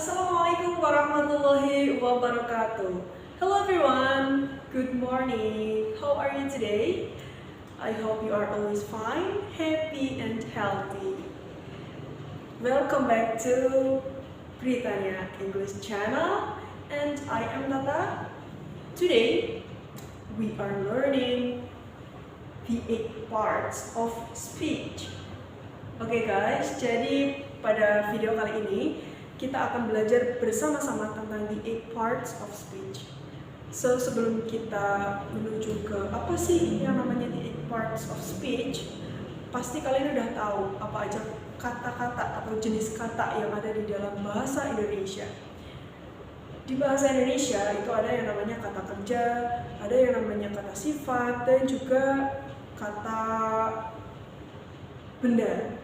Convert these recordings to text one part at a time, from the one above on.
Assalamualaikum warahmatullahi wabarakatuh. Hello everyone, good morning. How are you today? I hope you are always fine, happy and healthy. Welcome back to Britania English channel and I am Nata. Today we are learning the 8 parts of speech. Oke guys, jadi pada video kali ini kita akan belajar bersama-sama tentang the 8 parts of speech. So, sebelum kita menuju ke apa sih yang namanya the 8 parts of speech, pasti kalian udah tahu apa aja kata-kata atau jenis kata yang ada di dalam bahasa Indonesia. Di bahasa Indonesia itu ada yang namanya kata kerja, ada yang namanya kata sifat, dan juga kata benda.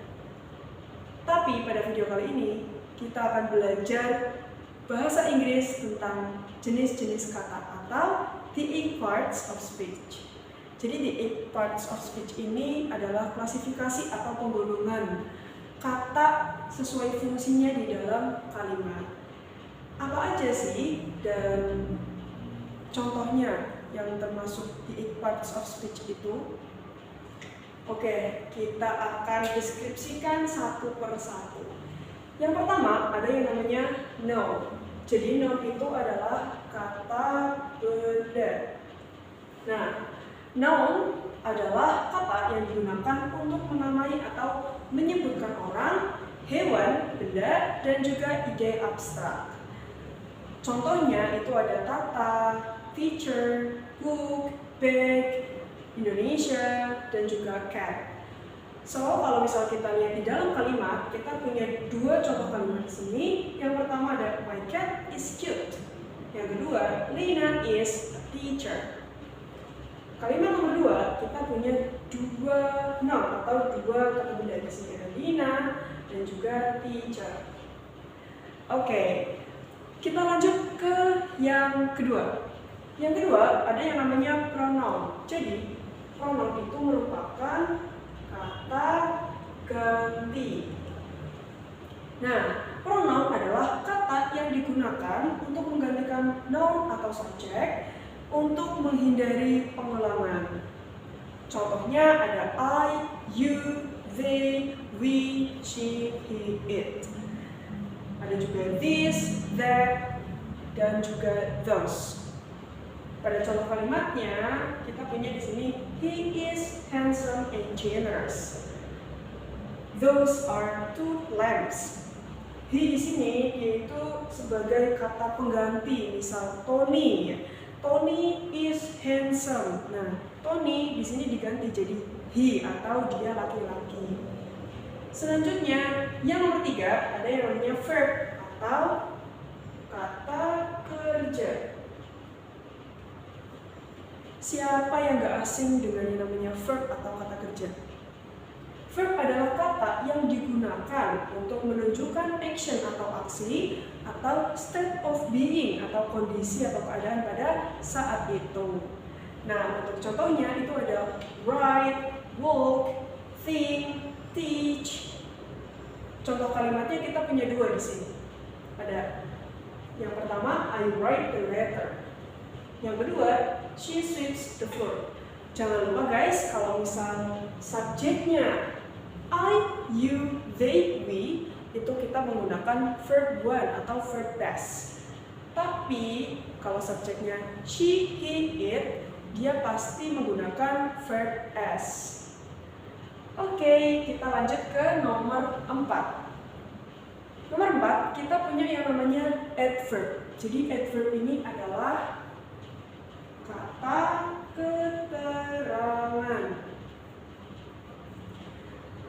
Tapi pada video kali ini kita akan belajar bahasa Inggris tentang jenis-jenis kata atau the 8 parts of speech. Jadi the 8 parts of speech ini adalah klasifikasi atau penggolongan kata sesuai fungsinya di dalam kalimat. Apa aja sih dan contohnya yang termasuk the 8 parts of speech itu? Oke, kita akan deskripsikan satu per satu. Yang pertama ada yang namanya noun. Jadi noun itu adalah kata benda. Nah, noun adalah kata yang digunakan untuk menamai atau menyebutkan orang, hewan, benda, dan juga ide abstrak. Contohnya itu ada kata, teacher, book, bag, Indonesia, dan juga cat. So, kalau misal kita lihat di dalam kalimat, kita punya dua contoh kalimat di sini. Yang pertama ada my cat is cute. Yang kedua, Lina is a teacher. Kalimat nomor dua, kita punya dua noun atau dua kata benda di sini, ada Lina dan juga teacher. Oke, kita lanjut ke yang kedua. Yang kedua ada yang namanya pronoun. Jadi pronoun itu merupakan kata ganti. Nah, pronoun adalah kata yang digunakan untuk menggantikan noun atau subjek untuk menghindari pengulangan. Contohnya ada I, you, they, we, she, he, it. Ada juga this, that, dan juga those. Pada contoh kalimatnya, kita punya di sini he is handsome and generous. Those are two lamps. He di sini yaitu sebagai kata pengganti, misal Tony. Tony is handsome. Nah, Tony di sini diganti jadi he atau dia laki-laki. Selanjutnya, yang nomor 3 ada yang namanya verb atau kata kerja. Siapa yang gak asing dengan yang namanya verb atau kata kerja? Verb adalah kata yang digunakan untuk menunjukkan action atau aksi atau state of being atau kondisi atau keadaan pada saat itu. Nah, untuk contohnya itu ada write, walk, think, teach. Contoh kalimatnya kita punya dua di sini. Ada yang pertama, I write the letter. Yang kedua, she sweeps the floor. Jangan lupa guys, kalau misal subjeknya I, you, they, we, itu kita menggunakan verb one atau verb past. Tapi kalau subjeknya she, he, it, dia pasti menggunakan verb s. Oke, kita lanjut ke nomor 4. Nomor 4, kita punya yang namanya adverb. Jadi adverb ini adalah kata keterangan.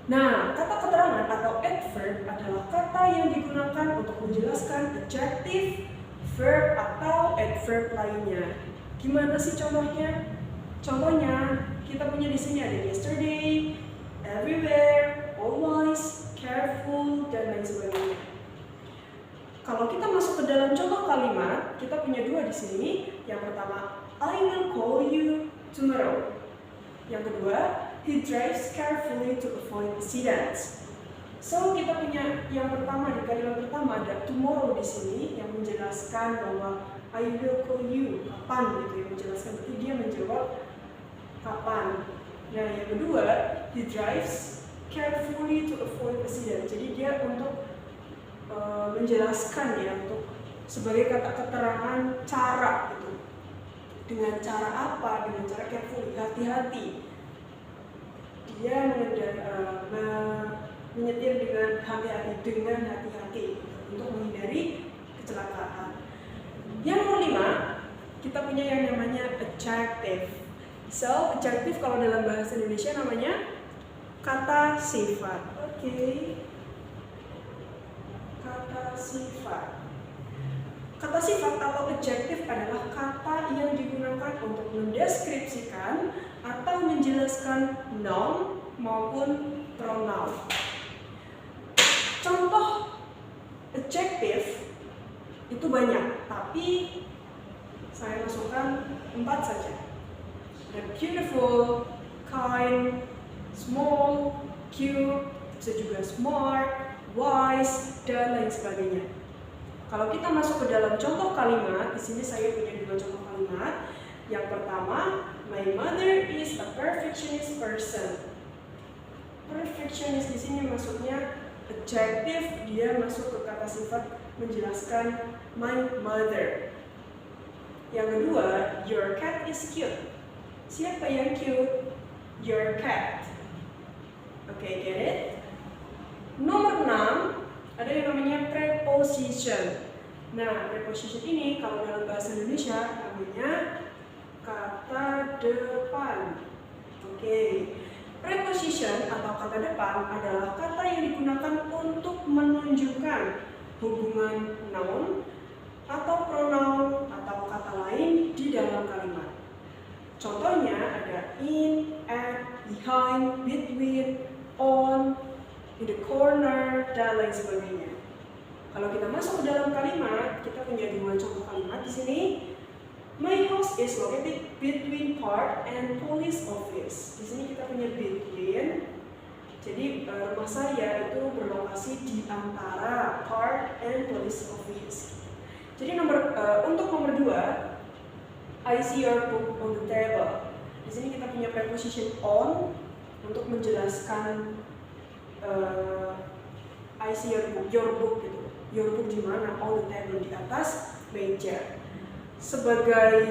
Nah, kata keterangan atau adverb adalah kata yang digunakan untuk menjelaskan adjective, verb, atau adverb lainnya. Gimana sih contohnya? Contohnya, kita punya di sini ada yesterday, everywhere, always, careful, dan lain sebagainya. Kalau kita masuk ke dalam contoh kalimat, kita punya dua di sini. Yang pertama, I will call you tomorrow. Yang kedua, he drives carefully to avoid accidents. So, kita kita punya yang pertama di kalimat pertama ada tomorrow di sini yang menjelaskan bahwa I will call you, kapan gitu, yang menjelaskan, berarti dia menjawab kapan. Nah yang kedua, he drives carefully to avoid accident. Jadi dia untuk menjelaskan ya, untuk sebagai kata keterangan cara gitu. Dengan cara apa? Dengan cara carefully, hati-hati. Dia menyetir dengan hati-hati untuk menghindari kecelakaan. Yang nomor 5, kita punya yang namanya adjective. So, adjective kalau dalam bahasa Indonesia namanya kata sifat. Oke. Kata sifat. Kata sifat atau adjective adalah kata yang digunakan untuk mendeskripsikan atau menjelaskan noun maupun pronoun. Contoh adjective itu banyak, tapi saya masukkan 4 saja. Ada beautiful, kind, small, cute, bisa juga smart, wise, dan lain sebagainya. Kalau kita masuk ke dalam contoh kalimat, di sini saya punya 2 contoh kalimat. Yang pertama, my mother is a perfectionist person. Perfectionist di sini maksudnya adjective, dia masuk ke kata sifat menjelaskan my mother. Yang kedua, your cat is cute. Siapa yang cute? Your cat. Oke, get it? Nomor 6, ada yang namanya preposition. Nah, preposition ini kalau dalam bahasa Indonesia namanya kata depan. Oke. Preposition atau kata depan adalah kata yang digunakan untuk menunjukkan hubungan noun atau pronoun atau kata lain di dalam kalimat. Contohnya ada in, at, behind, between, on, in the corner, dan lain sebagainya. Kalau kita masuk ke dalam kalimat, kita punya 2 contoh kalimat di sini. My house is located between park and police office. Di sini kita punya between. Jadi rumah saya itu berlokasi di antara park and police office. Jadi untuk nomor 2, I see your book on the table. Di sini kita punya preposition on untuk menjelaskan I see your book gitu. Your book di mana? On the table, di atas meja. Sebagai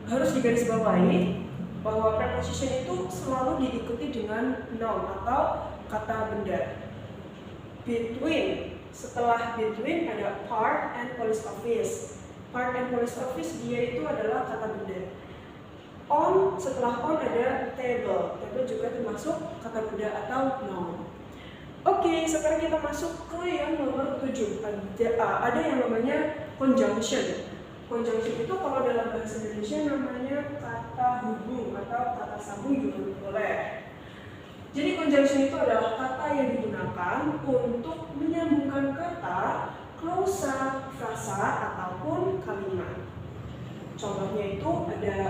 harus digarisbawahi bahwa preposition itu selalu diikuti dengan noun atau kata benda. Between, setelah between ada park and police office. Park and police office dia itu adalah kata benda. On, setelah on ada table. Table juga termasuk kata benda atau noun. Oke, sekarang kita masuk ke yang nomor 7. Ada yang namanya conjunction. Conjunction itu kalau dalam bahasa Indonesia namanya kata hubung atau kata sambung juga boleh. Jadi conjunction itu adalah kata yang digunakan untuk menyambungkan kata, klausa, frasa, ataupun kalimat. Contohnya itu ada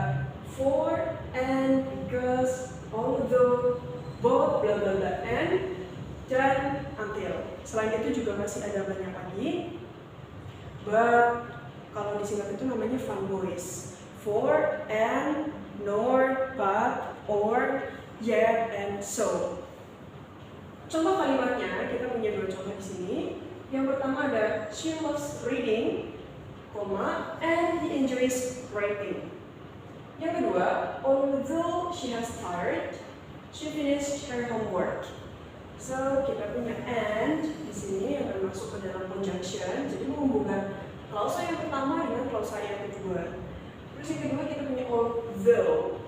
for, and, because, although, both, bla bla bla, and, dan until. Selain itu juga masih ada banyak lagi. But kalau disingkat itu namanya fun voice. For, and, nor, but, or, yet, and so. Contoh kalimatnya kita punya 2 contoh di sini. Yang pertama ada she loves reading, and he enjoys writing. Yang kedua, although she has tired, she finished her homework. So kita punya and di sini yang termasuk ke dalam conjunction, jadi menghubungkan klausa yang pertama dengan klausa yang kedua. Terus yang kedua kita punya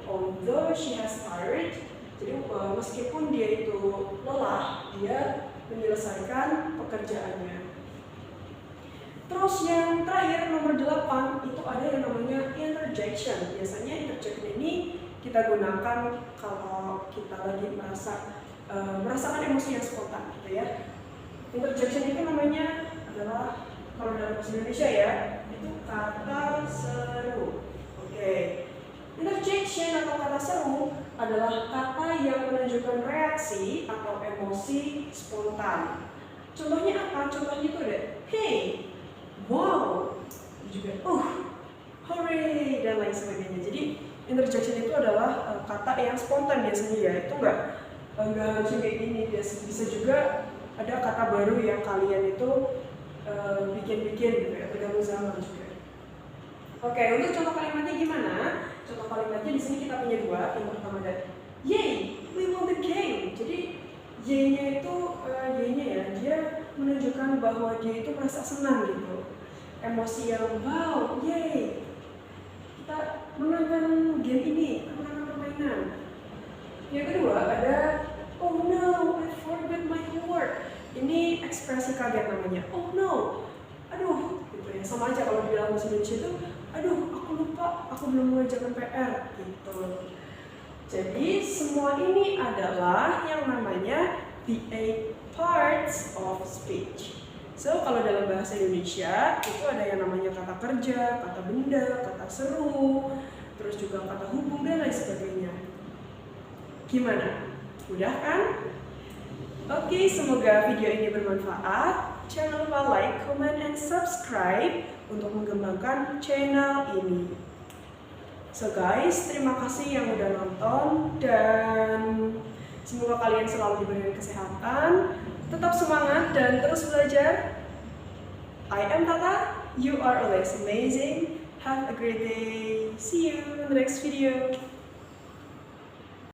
although she has tired, jadi meskipun dia itu lelah, dia menyelesaikan pekerjaannya. Terus yang terakhir nomor 8 itu ada yang namanya interjection. Biasanya interjection ini kita gunakan kalau kita lagi merasakan emosi yang spontan gitu ya. Interjection itu namanya adalah kalau dalam bahasa Indonesia ya, itu kata seru. Oke. Interjection atau kata seru adalah kata yang menunjukkan reaksi atau emosi spontan. Contohnya apa? Contohnya itu ada hey, wow, juga hooray, dan lain sebagainya. Jadi interjection itu adalah kata yang spontan biasanya ya, itu nggak langsung kayak gini. Bisa juga ada kata baru yang kalian itu bikin-bikin gitu ya, tergantung zaman juga. Oke, untuk contoh kalimatnya gimana? Contoh kalimatnya di sini kita punya dua. Yang pertama ada yay, we won the game. Jadi Y-nya itu Y-nya ya, dia menunjukkan bahwa dia itu merasa senang gitu, emosi yang wow, yay, kita menangkan game ini, menangkan permainan. Yang kedua ada oh no, I forgot my homework. Ini ekspresi kaget namanya. Oh no, aduh, gitu ya. Sama aja kalau di dalam bahasa Indonesia itu, aduh, aku lupa, aku belum mengerjakan PR, gitu. Jadi semua ini adalah yang namanya the 8 parts of speech. So kalau dalam bahasa Indonesia itu ada yang namanya kata kerja, kata benda, kata seru, terus juga kata hubung dan lain sebagainya. Gimana? Mudah kan? Oke, semoga video ini bermanfaat. Jangan lupa like, comment, and subscribe untuk mengembangkan channel ini. So guys, terima kasih yang udah nonton dan semoga kalian selalu diberikan kesehatan, tetap semangat dan terus belajar. I am Tata, you are always amazing. Have a great day. See you in the next video.